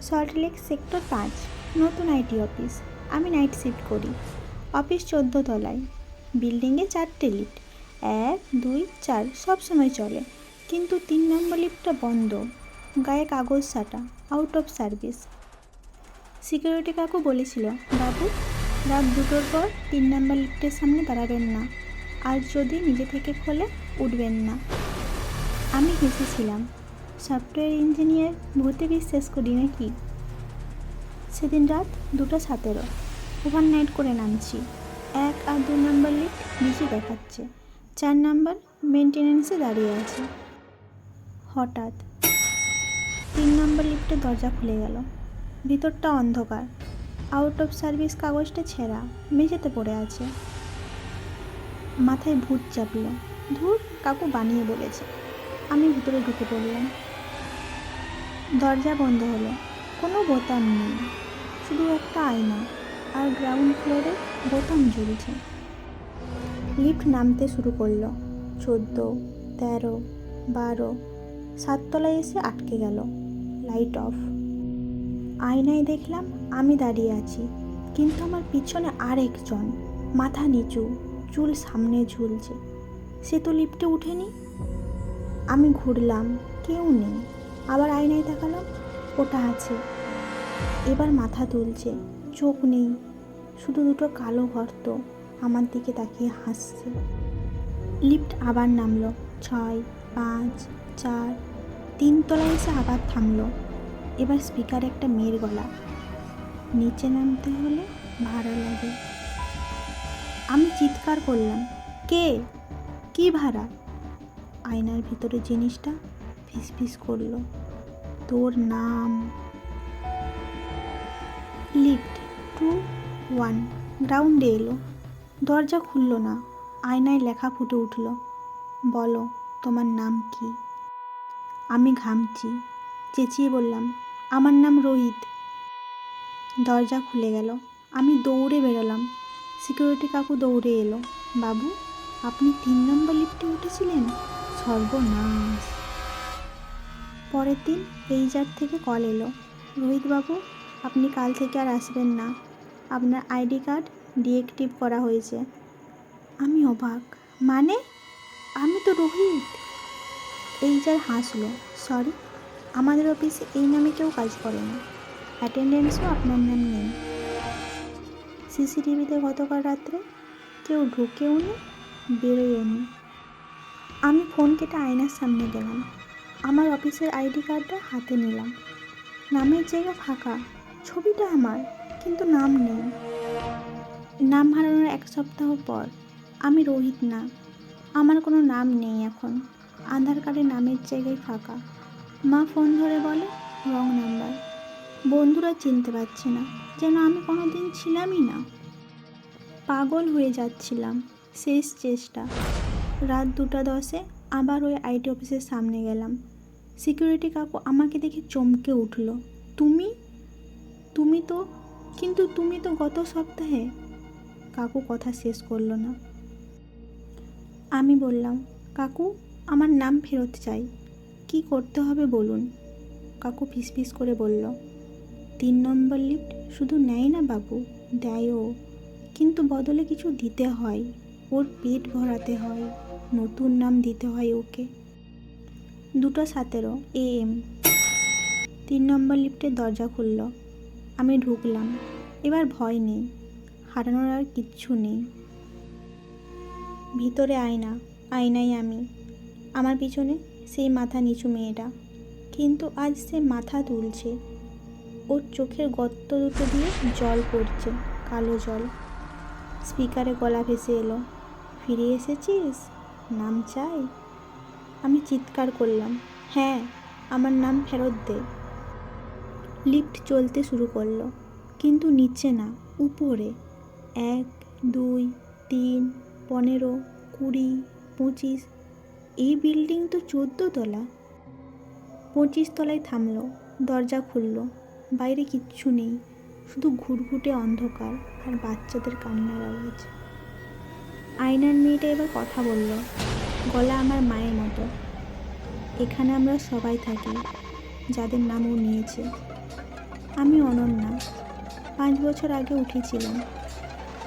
Salt Lake sector 5, নতুন IT office. আমি night shift করি। অফিস 14 তলায়। বিল্ডিংয়ে 4টে লিফট, 1, 2, 4 সবসময় চলে, কিন্তু 3 নম্বর লিফটটা বন্ধ, গায়ে কাগজ সাটা, আউট অফ সার্ভিস। সিকিউরিটি কাকু বলেছিল, বাবু রাত 2টোর পর 3 নম্বর লিফটের সামনে দাঁড়াবেন না, আর যদি নিজে থেকে খোলে উঠবেন না। আমি হেসেছিলাম। সফটওয়্যার ইঞ্জিনিয়ার ভূতে বিশ্বাস করি নাকি। সেদিন রাত 2:17, ওভারনাইট করে নামছি। 1 আর 2 নম্বর লিফট বিজি দেখাচ্ছে, 4 নম্বর মেনটেন্যান্সে দাঁড়িয়ে আছে। হঠাৎ 3 নম্বর লিফটের দরজা খুলে গেল। ভিতরটা অন্ধকার, আউট অফ সার্ভিস কাগজটা ছেঁড়া, মেঝেতে পড়ে আছে। মাথায় ভূত চাপল। ধুর, কাকু বানিয়ে বলেছে। আমি ভিতরে ঢুকে পড়লাম। দরজা বন্ধ হলো। কোনো বোতাম নেই, শুধু একটা আয়না, আর গ্রাউন্ড ফ্লোরে বোতাম ঝুলছে। লিফট নামতে শুরু করলো। 14, 13, 12, 7 তলায় এসে আটকে গেল। Light off. আয়নায় দেখলাম আমি দাঁড়িয়ে আছি, কিন্তু আমার পিছনে আরেকজন, মাথা নিচু, চুল সামনে ঝুলছে। সে তো লিফটে উঠেনি। আমি ঘুরলাম, কেউ নেই। আবার আয়নায় তাকালাম, ওটা আছে। এবার মাথা তুলছে, চোখ নেই, শুধু দুটো কালো গর্ত আমার দিকে তাকিয়ে হাসছে। লিফট আবার নামলো। 6, 5, 4, 3 তলায় এসে আবার থামলো। এবার স্পিকারে একটা মেয়ের গলা, নিচে নামতে হলে ভাড়া লাগে। আমি চিৎকার করলাম, কে? কি ভাড়া? আয়নার ভিতরে জিনিসটা ফিসফিস করলো, তোর নাম। লিফট 2, 1 গ্রাউন্ডে এলো। দরজা খুলল না। আয়নায় লেখা ফুটে উঠল, বলো তোমার নাম কি? আমি ঘামছি, চেঁচিয়ে বললাম, আমার নাম রোহিত। দরজা খুলে গেল। আমি দৌড়ে বেরোলাম। সিকিউরিটি কাকু দৌড়ে এলো, বাবু আপনি 3 নম্বর লিফটে উঠেছিলেন? সর্বনাশ। পরের দিন এইচআর থেকে কল এলো, রোহিত বাবু আপনি কাল থেকে আর আসবেন না, আপনার আইডি কার্ড ডিএক্টিভ করা হয়েছে। আমি অবাক, মানে? আমি তো রোহিত। এইচআর হাসলো, সরি, আমাদের অফিসে এই নামে কেউ কাজ করে না, অ্যাটেন্ডেন্সও আপনার নাম নেই। সিসিটিভিতে গতকাল রাত্রে কেউ ঢুকেও নি, বেরোয়ও নি। আমি ফোন কেটে আয়নার সামনে গেলাম, আমার অফিসের আইডি কার্ডটা হাতে নিলাম। নামের জায়গা ফাঁকা, ছবিটা আমার, কিন্তু নাম নেই। নাম হারানোর 1 সপ্তাহ পর। আমি রোহিত না, আমার কোনো নাম নেই এখন। আধার কার্ডে নামের জায়গায় ফাঁকা। মা ফোন ধরে বলে, রং নাম্বার। বন্ধুরা চিনতে পারছে না, যেন আমি কোনো দিন ছিলামই না। পাগল হয়ে যাচ্ছিলাম। শেষ চেষ্টা। রাত 2:10 আবার ওই আইটি অফিসের সামনে গেলাম। সিকিউরিটি কাকু আমাকে দেখে চমকে উঠল, তুমি তুমি তো কিন্তু তুমি তো গত সপ্তাহে। কাকু কথা শেষ করলো না। আমি বললাম, কাকু আমার নাম ফেরত চাই, কি করতে হবে বলুন। কাকু ফিসফিস করে বলল, 3 নম্বর লিফট শুধু নেয় না বাবু, দেয়ও, কিন্তু বদলে কিছু দিতে হয়, ওর পেট ভরাতে হয়, নতুন নাম দিতে হয় ওকে। 2:17 AM। 3 নম্বর লিফটের দরজা খুলল। আমি ঢুকলাম। এবার ভয় নেই, হারানোর আর কিচ্ছু নেই। ভিতরে আয়না, আয়নায় আমি, আমার পিছনে সেই মাথা নিচু মেয়েটা, কিন্তু আজ সে মাথা তুলছে। ওর চোখের গর্ত দুটো দিয়ে জল পড়ছে, কালো জল। স্পিকারে গলা ভেসে এলো, ফিরে এসেছিস, নাম চাই? আমি চিৎকার করলাম, হ্যাঁ আমার নাম ফেরত দে। লিফট চলতে শুরু করলো, কিন্তু নিচে না, উপরে। 1, 2, 3, 15, 20, 25। এই বিল্ডিং তো 14 তলা। 25 তলায় থামলো। দরজা খুললো। বাইরে কিচ্ছু নেই, শুধু ঘুটঘুটে অন্ধকার আর বাচ্চাদের কান্নার আওয়াজ। আয়নার মেয়েটা এবার কথা বলল, গলা আমার মায়ের মতো। এখানে আমরা সবাই থাকি, যাদের নাম ও নিয়েছে। আমি অনন্যা, 5 বছর আগে উঠেছিলাম।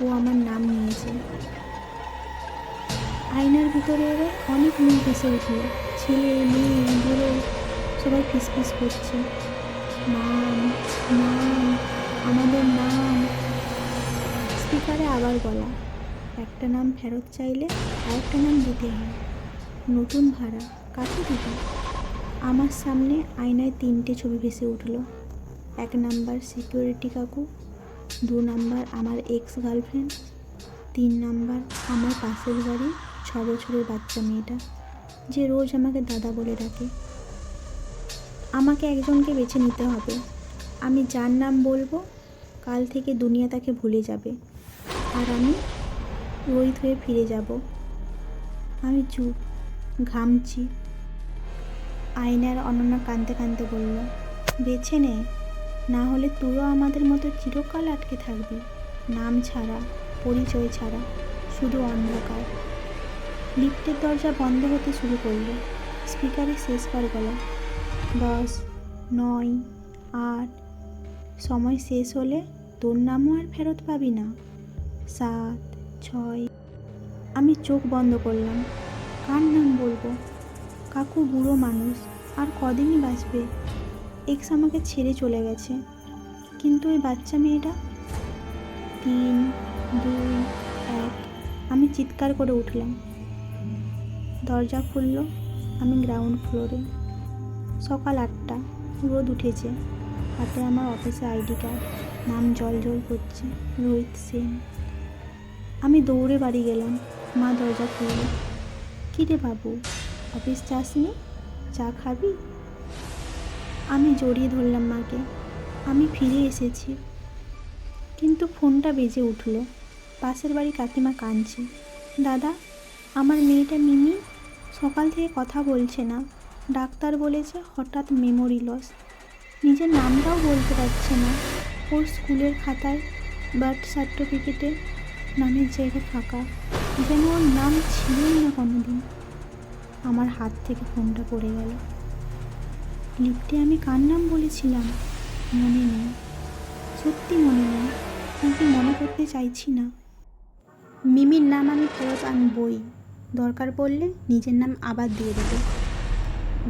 ও আমার নাম নিয়েছে। আয়নার ভিতরে এবার অনেক মুখ ভেসে উঠল। ছেলে, মেয়ে, বুড়ো সবাই ফিসফিস করছে, নাম, নাম, আমাদের নাম। স্পিকারে আবার গলা, একটা নাম ফেরত চাইলে আরেকটা নাম দিতে হয়। নতুন ভাড়া কাকে দিবে? আমার সামনে আয়নায় 3টে ছবি ভেসে উঠল। 1 নাম্বার সিকিউরিটি কাকু, 2 নাম্বার আমার এক্স গার্লফ্রেন্ড, 3 নাম্বার আমার পাশের বাড়ি 6 বছরের বাচ্চা মেয়েটা, যে রোজ আমাকে দাদা বলে ডাকে। আমাকে একজনকে বেছে নিতে হবে। আমি যার নাম বলবো কাল থেকে দুনিয়া তাকে ভুলে যাবে, আর আমি রোহিত হয়ে ফিরে যাব। আমি চুপ, ঘামছি। আয়নার অনন্যা কাঁদতে কাঁদতে বলল, বেছে নে, না হলে তুইও আমাদের মতো চিরকাল আটকে থাকবি। নাম ছাড়া, পরিচয় ছাড়া, শুধু অন্ধকার। লিফটের দরজা বন্ধ হতে শুরু করলো। স্পিকারে শেষবার গলা, 10, 9, 8। সময় শেষ হলে তোর নামও আর ফেরত পাবি না। 7, 6। আমি চোখ বন্ধ করলাম। কার নাম বলবো? কাকু বুড়ো মানুষ, আর কদিনই বাঁচবে। এক্স আমাকে ছেড়ে চলে গেছে, কিন্তু ওই বাচ্চা মেয়েটা। 3, 2, 1। আমি চিৎকার করে উঠলাম। দরজা খুলল। আমি গ্রাউন্ড ফ্লোরে। সকাল 8টা, রোদ উঠেছে। হাতে আমার অফিসে আইডি কার্ড, নাম জল করছে, রোহিত সেন। আমি দৌড়ে বাড়ি গেলাম। মা দরজা খুলল। কী রে বাবু, অফিস যাসনি? চা খাবি? আমি জড়িয়ে ধরলাম মাকে। আমি ফিরে এসেছি। কিন্তু ফোনটা বেজে উঠল। পাশের বাড়ি কাকিমা কাঁদছে, দাদা, আমার মেয়েটা মিমি সকাল থেকে কথা বলছে না। ডাক্তার বলেছে হঠাৎ মেমোরি লস। নিজের নামটাও বলতে পারছে না। ওর স্কুলের খাতায়, বার্থ সার্টিফিকেটে নামের জায়গা ফাঁকা, যেন ওর নাম ছিলই না কোনোদিন। আমার হাত থেকে ফোনটা পড়ে গেল। লিফটে আমি কার নাম বলেছিলাম মনে নেই, সত্যি মনে নেই, কিন্তু মনে করতে চাইছি না। মিমির নাম আমি ফেরত আনবই, দরকার পড়লে নিজের নাম আবার দিয়ে দেবো।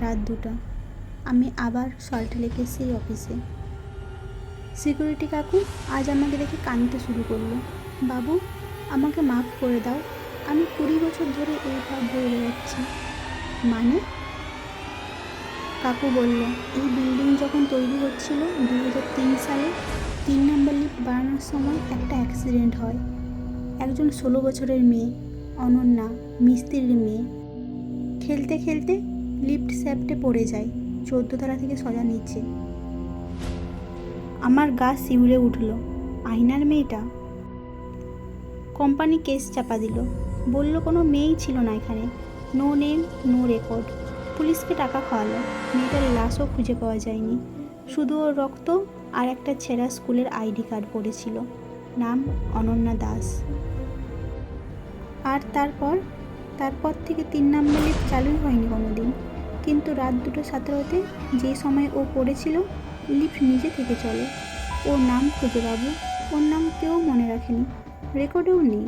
রাত 2টা, আমি আবার সল্টলেকের সেই অফিসে। সিকিউরিটি কাকু আজ আমাকে দেখে কাঁদতে শুরু করলো। বাবু, আমাকে মাফ করে দাও, আমি 20 বছর ধরে এই ভাব বয়ে বেড়াচ্ছি। মানে? কাকু বলল, এই বিল্ডিং যখন তৈরি হচ্ছিল 2003 সালে, 3 নম্বর লিফট বানানোর সময় একটা অ্যাক্সিডেন্ট হয়। একজন 16 বছরের মেয়ে, অনন্যা, মিস্ত্রির মেয়ে, খেলতে খেলতে লিফট শ্যাফটে পড়ে যায় 14 তলা থেকে সোজা নিচে। আমার গা শিউরে উঠল। আয়নার মেয়েটা। কোম্পানি কেস চাপা দিল, বলল কোনো মেয়েই ছিল না এখানে, নো নেম, নো রেকর্ড। পুলিশকে টাকা খাওয়ালো। মেয়েটার লাশও খুঁজে পাওয়া যায়নি, শুধু ওর রক্ত আর একটা ছেঁড়া স্কুলের আইডি কার্ড পড়েছিল, নাম অনন্যা দাস। আর তারপর থেকে 3 নম্বর লিফট চালুই হয়নি কোনো দিন। কিন্তু রাত 2:17-তে যে সময় ও পড়েছিল, লিফট নিজে থেকে চলে। ওর নাম খুঁজে বাবু, ওর নাম কেউ মনে রাখেনি, রেকর্ডেও নেই।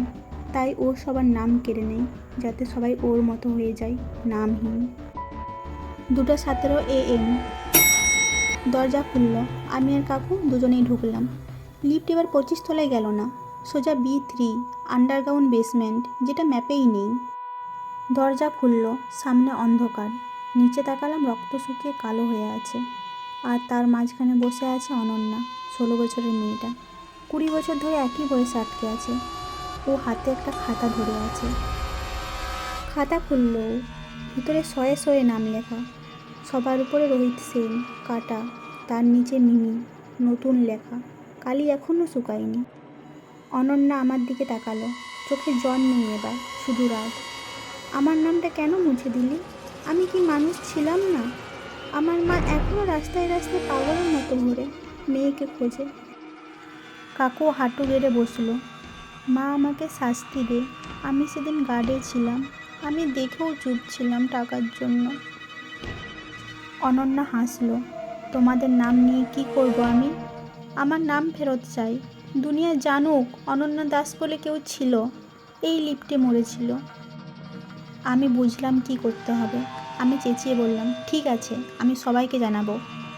তাই ও সবার নাম কেড়ে নেয়, যাতে সবাই ওর মতো হয়ে যায়, নামহীন। 2:17 AM। দরজা খুলল। আমি আর কাকু দুজনেই ঢুকলাম। লিফট এবার 25 তলায় গেল না, সোজা B3 আন্ডারগ্রাউন্ড বেসমেন্ট, যেটা ম্যাপেই নেই। দরজা খুলল। সামনে অন্ধকার। নিচে তাকালাম, রক্ত শুকিয়ে কালো হয়ে আছে, আর তার মাঝখানে বসে আছে অনন্যা, 16 বছরের মেয়েটা। 20 বছর ধরে একই বয়সে আটকে আছে। ও হাতে একটা খাতা ধরে আছে। খাতা খুলল। ভিতরে শয়ে শয়ে নাম লেখা। সবার উপরে রোহিত সেন, কাটা, তার নিচে মিমি, নতুন লেখা, কালি এখনও শুকায়নি। অনন্যা আমার দিকে তাকালো, চোখে জল নেই এবার, শুধু রাগ। আমার নামটা কেন মুছে দিলি? আমি কি মানুষ ছিলাম না? আমার মা এখনও রাস্তায় রাস্তায় পাগলের মতো ঘোরে, মেয়েকে খোঁজে। কাকু হাঁটু গেড়ে বসলো। মা আমাকে শাস্তি দে, আমি সেদিন গার্ডে ছিলাম, আমি দেখেও চুপ ছিলাম টাকার জন্য। অনন্যা হাসলো। তোমাদের নাম নিয়ে কি করব আমি? আমার নাম ফেরত চাই। দুনিয়া জানুক অনন্যা দাস বলে কেউ ছিল, এই লিফটে মরেছিল। আমি বুঝলাম কি করতে হবে। আমি চেঁচিয়ে বললাম, ঠিক আছে, আমি সবাইকে জানাবো,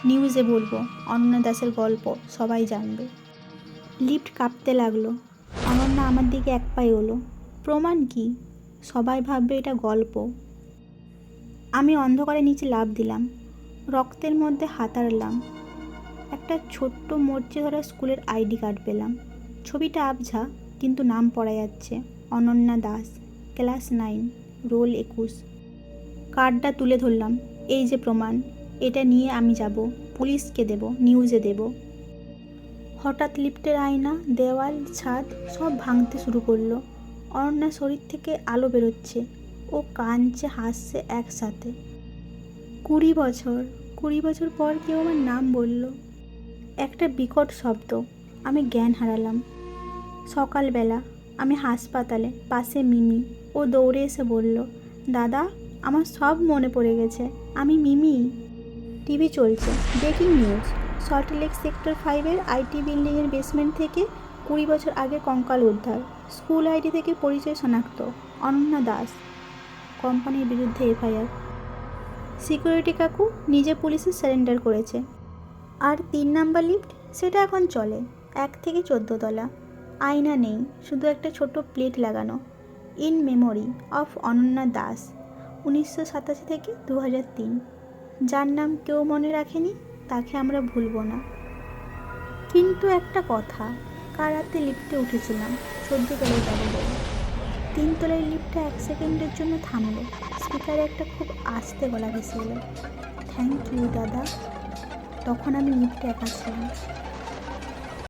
নিউজে বলবো, অনন্যা দাসের গল্প সবাই জানবে। লিফট কাঁপতে লাগলো। অনন্যা আমার দিকে এক পা এগোলো। প্রমাণ কি? সবাই ভাববে এটা গল্প। আমি অন্ধকারে নিচে লাফ দিলাম, রক্তের মধ্যে হাতাড়লাম। একটা ছোট্ট মরচে ধরা স্কুলের আইডি কার্ড পেলাম। ছবিটা আবঝা, কিন্তু নাম পড়া যাচ্ছে, অনন্যা দাস, ক্লাস 9, রোল 21। কার্ডটা তুলে ধরলাম, এই যে প্রমাণ, এটা নিয়ে আমি যাব, পুলিশকে দেব, নিউজে দেব। হঠাৎ লিফটের আয়না, দেওয়াল, ছাদ সব ভাঙতে শুরু করলো। অনন্যার শরীর থেকে আলো বেরোচ্ছে, ও কাঁদছে হাসছে একসাথে। 20 বছর পর কেউ আমার নাম বলল। একটা বিকট শব্দ, আমি জ্ঞান হারালাম। সকালবেলা আমি হাসপাতালে, পাশে মিমি। ও দৌড়ে এসে বলল, দাদা, আমার সব মনে পড়ে গেছে, আমি মিমি। টিভি চলছে, ব্রেকিং নিউজ, সল্টলেক সেক্টর 5-এর আইটি বিল্ডিংয়ের বেসমেন্ট থেকে 20 বছর আগে কঙ্কাল উদ্ধার, স্কুল আইডি থেকে পরিচয় শনাক্ত, অনন্যা দাস, কোম্পানির বিরুদ্ধে এফআইআর। সিকিউরিটি কাকু নিজে পুলিশে সারেন্ডার করেছে। আর 3 নাম্বার লিফট, সেটা এখন চলে, 1 থেকে 14 তলা। আয়না নেই, শুধু একটা ছোট প্লেট লাগানো, in memory of Ananya Das, 1987 থেকে 2003। যার নাম কেউ মনে রাখেনি, তাকে আমরা ভুলব না। কিন্তু একটা কথা, কাল রাতে লিফটে উঠেছিলাম 14 তলায় যাবো বলে। 3 তলায় লিফটটা 1 সেকেন্ডের জন্য থামলো। স্পিকারে একটা খুব আস্তে গলা ভেসে এলো, থ্যাংক ইউ দাদা। তখন আমি লিফটে একা ছিলাম।